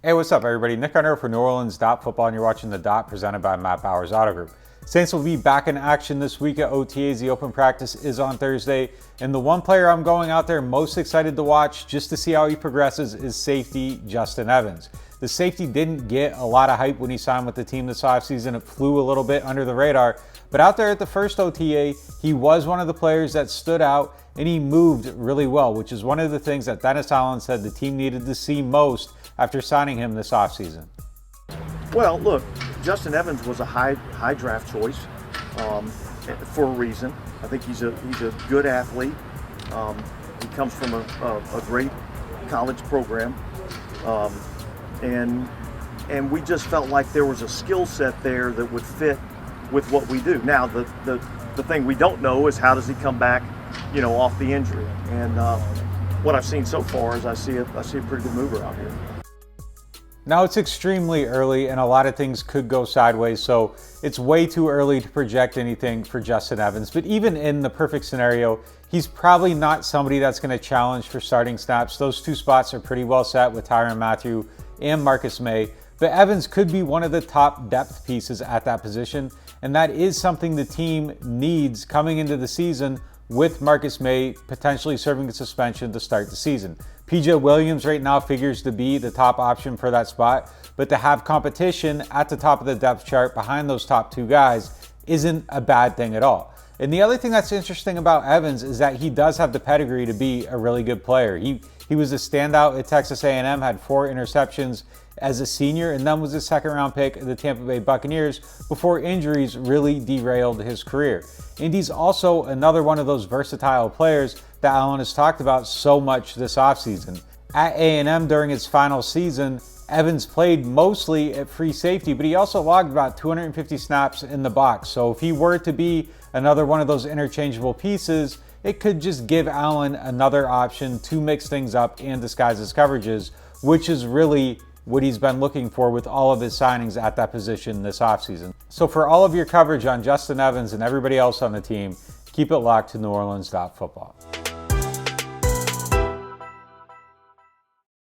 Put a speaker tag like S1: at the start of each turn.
S1: Hey, what's up, everybody? Nick Hunter for NewOrleans.Football, and you're watching The Dot, presented by Matt Bowers Auto Group. Saints will be back in action this week at OTAs. The open practice is on Thursday, and the one player I'm going out there most excited to watch just to see how he progresses is safety Justin Evans. The safety didn't get a lot of hype when he signed with the team this offseason. It flew a little bit under the radar, but out there at the first OTA, he was one of the players that stood out, and he moved really well, which is one of the things that Dennis Allen said the team needed to see most after signing him this offseason.
S2: Well, look, Justin Evans was a high draft choice for a reason. I think he's a good athlete. He comes from a great college program, and we just felt like there was a skill set there that would fit with what we do. Now, the thing we don't know is how does he come back, off the injury. And what I've seen so far is I see a pretty good mover out here.
S1: Now, it's extremely early and a lot of things could go sideways, so it's way too early to project anything for Justin Evans. But even in the perfect scenario, he's probably not somebody that's going to challenge for starting snaps. Those two spots are pretty well set with Tyrann Mathieu and Marcus Maye. But Evans could be one of the top depth pieces at that position, and that is something the team needs coming into the season, with Marcus Maye potentially serving a suspension to start the season. PJ Williams right now figures to be the top option for that spot, but to have competition at the top of the depth chart behind those top two guys isn't a bad thing at all. And the other thing that's interesting about Evans is that he does have the pedigree to be a really good player. He was a standout at Texas A&M, had 4 interceptions as a senior, and then was a second-round pick of the Tampa Bay Buccaneers before injuries really derailed his career. And he's also another one of those versatile players that Allen has talked about so much this offseason. At A&M during his final season, Evans played mostly at free safety, but he also logged about 250 snaps in the box. So if he were to be another one of those interchangeable pieces, it could just give Allen another option to mix things up and disguise his coverages, which is really what he's been looking for with all of his signings at that position this offseason. So for all of your coverage on Justin Evans and everybody else on the team, keep it locked to NewOrleans.Football.